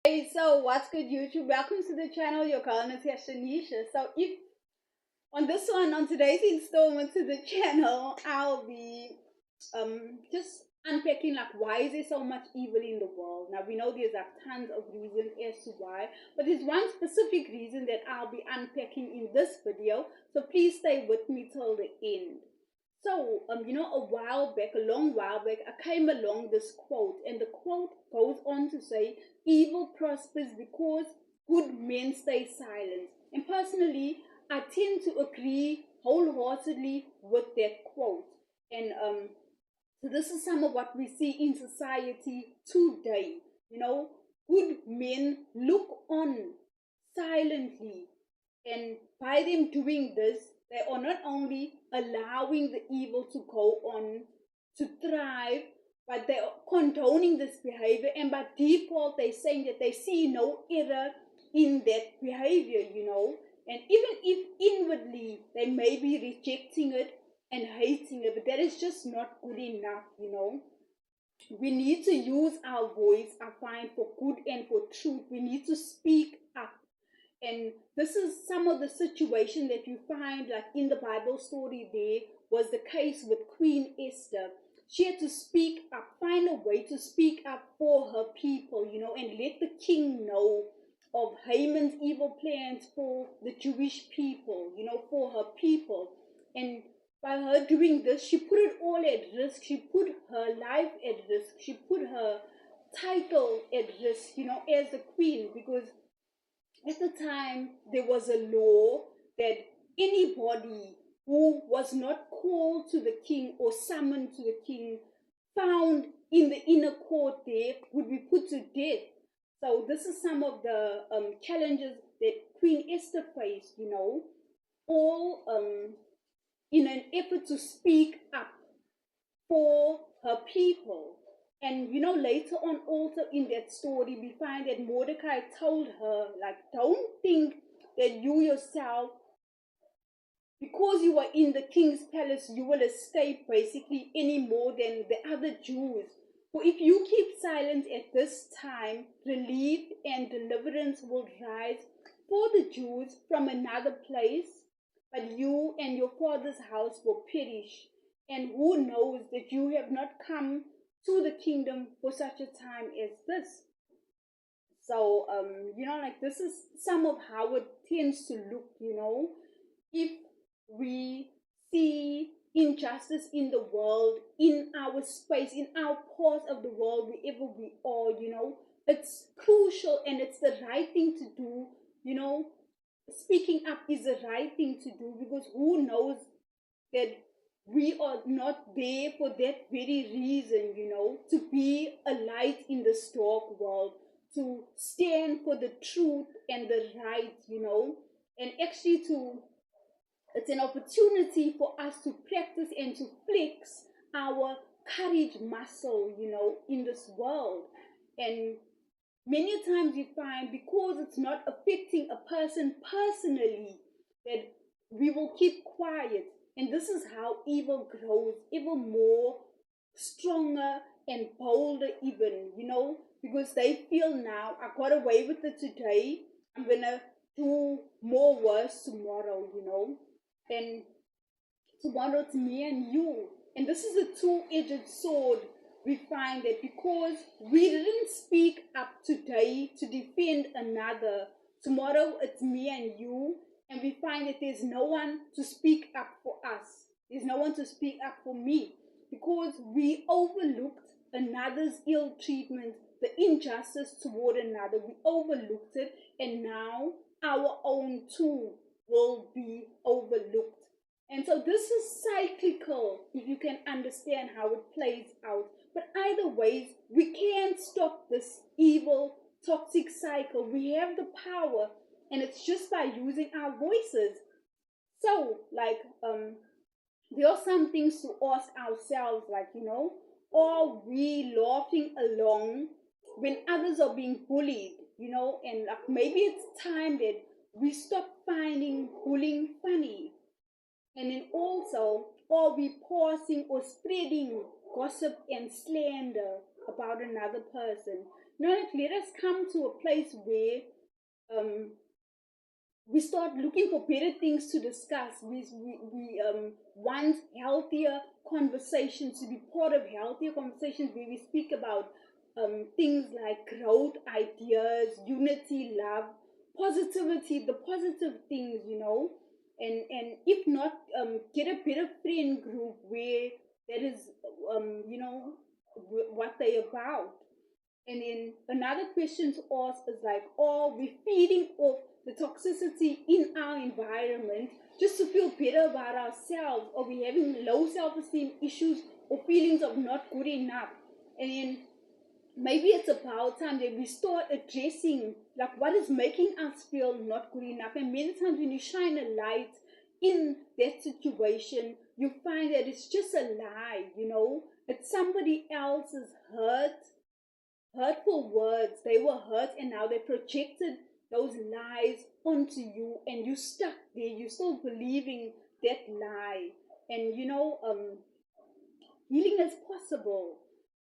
Hey, so what's good, YouTube? Welcome to the channel. Your girl Natasha Nisha. So if on today's installment to the channel, I'll be just unpacking like why is there so much evil in the world. Now we know there's like tons of reasons as to why, but there's one specific reason that I'll be unpacking in this video. So please stay with me till the end. So, a long while back, I came along this quote, and the quote goes on to say, evil prospers because good men stay silent. And personally, I tend to agree wholeheartedly with that quote. And so this is some of what we see in society today. You know, good men look on silently, and by them doing this, they are not only allowing the evil to go on to thrive, but they are condoning this behavior. And by default, they're saying that they see no error in that behavior. And even if inwardly they may be rejecting it and hating it, but that is just not good enough. We need to use our voice, I find, for good and for truth. We need to speak up. And this is some of the situation that you find, like in the Bible story, there was the case with Queen Esther. She had to speak up, find a way to speak up for her people, and let the king know of Haman's evil plans for the Jewish people, for her people. And by her doing this, she put it all at risk. She put her life at risk. She put her title at risk, as the queen, because at the time there was a law that anybody who was not called to the king or summoned to the king, found in the inner court there, would be put to death. So this is some of the challenges that Queen Esther faced, all in an effort to speak up for her people. And later on, also in that story, we find that Mordecai told her, like, don't think that you yourself, because you are in the king's palace, you will escape basically any more than the other Jews. For if you keep silent at this time, relief and deliverance will rise for the Jews from another place, but you and your father's house will perish. And who knows that you have not come to the kingdom for such a time as this? So, like this is some of how it tends to look. If we see injustice in the world, in our space, in our part of the world, wherever we are, it's crucial and it's the right thing to do. Speaking up is the right thing to do, because who knows that we are not there for that very reason, to be a light in this dark world, to stand for the truth and the right, and actually it's an opportunity for us to practice and to flex our courage muscle, in this world. And many times you find, because it's not affecting a person personally, that we will keep quiet. And this is how evil grows, even more stronger and bolder, even, because they feel, now I got away with it today, I'm gonna do more worse tomorrow. And tomorrow it's me and you. And this is a two-edged sword. We find that because we didn't speak up today to defend another, tomorrow it's me and you. And we find that there's no one to speak up for us. There's no one to speak up for me, because we overlooked another's ill treatment, the injustice toward another. We overlooked it, and now our own too will be overlooked. And so this is cyclical, if you can understand how it plays out. But either ways, we can't stop this evil, toxic cycle. We have the power, and it's just by using our voices. So, like, there are some things to ask ourselves, like, are we laughing along when others are being bullied, and like maybe it's time that we stop finding bullying funny. And then also, are we pausing or spreading gossip and slander about another person? like, let us come to a place where um, we start looking for better things to discuss. We want healthier conversations, to be part of healthier conversations where we speak about things like growth, ideas, unity, love, positivity, the positive things, and if not, get a better friend group where that is, what they're about. And then another question to ask is like, are we feeding off the toxicity in our environment just to feel better about ourselves? Are we having low self-esteem issues or feelings of not good enough? And then maybe it's about time that we start addressing like what is making us feel not good enough. And many times when you shine a light in that situation, you find that it's just a lie, it's somebody else's hurtful words. They were hurt and now they projected those lies onto you, and you stuck there, you still believing that lie. And healing is possible.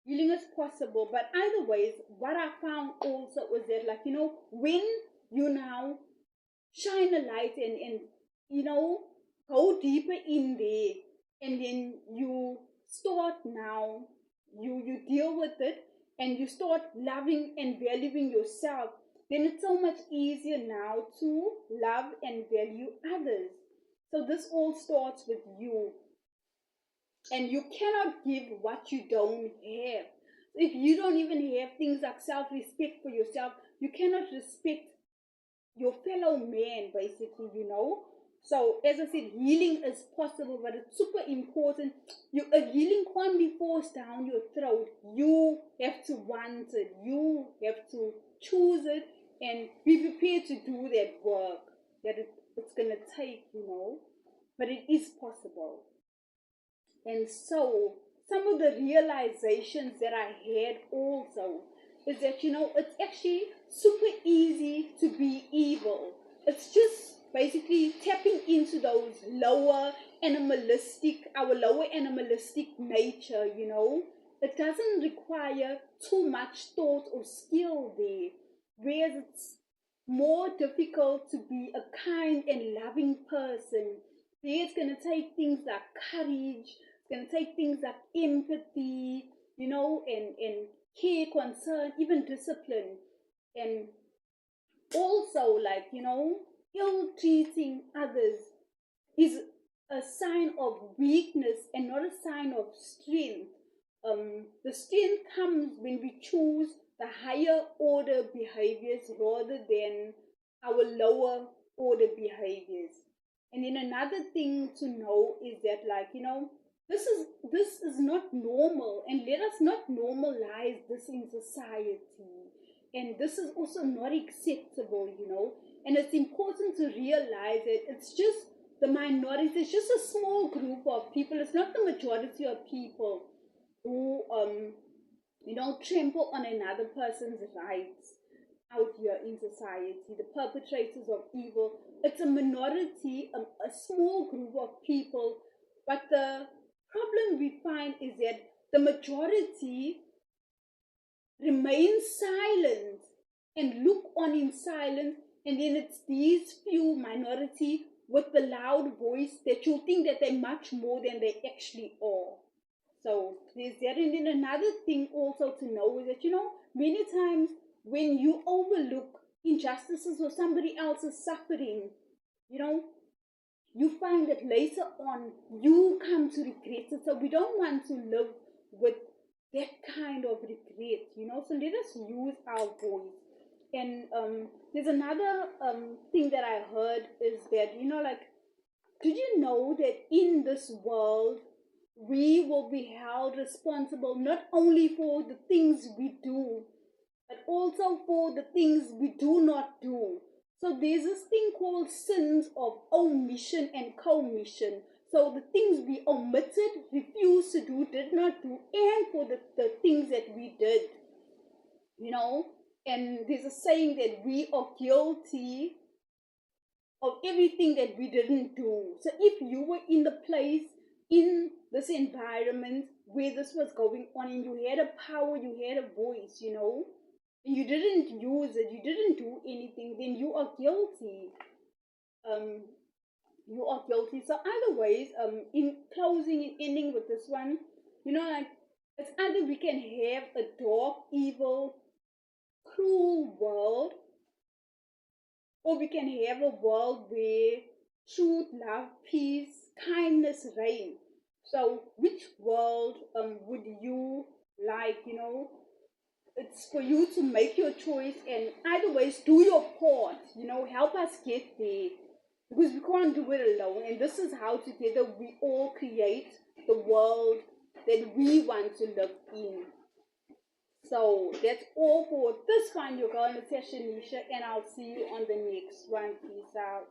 Healing is possible. But either ways, what I found also was that, like, when you now shine a light and go deeper in there, and then you start now, you deal with it, and you start loving and valuing yourself, then it's so much easier now to love and value others. So this all starts with you, and you cannot give what you don't have. If you don't even have things like self-respect for yourself, you cannot respect your fellow man, basically. So as I said, healing is possible, but it's super important. A healing can't be forced down your throat. You have to want it. You have to choose it and be prepared to do that work that it's gonna take. But it is possible. And so some of the realizations that I had also is that, it's actually super easy to be evil. It's just basically tapping into those our lower animalistic nature. It doesn't require too much thought or skill there, whereas it's more difficult to be a kind and loving person. There it's going to take things like courage, it's going to take things like empathy, and care, concern, even discipline. And also, like, ill treating others is a sign of weakness and not a sign of strength. The strength comes when we choose the higher order behaviors rather than our lower order behaviors. And then another thing to know is that, like, this is not normal, and let us not normalize this in society. And this is also not acceptable. And it's important to realize that it's just the minority, it's just a small group of people, it's not the majority of people who trample on another person's rights out here in society, the perpetrators of evil. It's a minority, a small group of people, but the problem we find is that the majority remain silent and look on in silence, and then it's these few minority with the loud voice that you think that they're much more than they actually are. So there's that. And then another thing also to know is that, many times when you overlook injustices or somebody else's suffering, you find that later on you come to regret it. So we don't want to live with that kind of regret. So let us use our voice. And there's another thing that I heard is that, like, did you know that in this world we will be held responsible not only for the things we do, but also for the things we do not do? So there's this thing called sins of omission and commission. So the things we omitted, refused to do, did not do, and for the things that we did. And there's a saying that we are guilty of everything that we didn't do. So if you were in the place, in this environment where this was going on, and you had a power, you had a voice, you didn't use it, you didn't do anything, then you are guilty. Um, you are guilty. So either ways, in closing and ending with this one, like it's either we can have a dark, evil, cruel world, or we can have a world where truth, love, peace, kindness reign. So which world would you like? It's for you to make your choice, and either ways do your part, help us get there, because we can't do it alone, and this is how together we all create the world that we want to live in. So that's all for this one, your girl Natasha Nisha, and I'll see you on the next one. Peace out.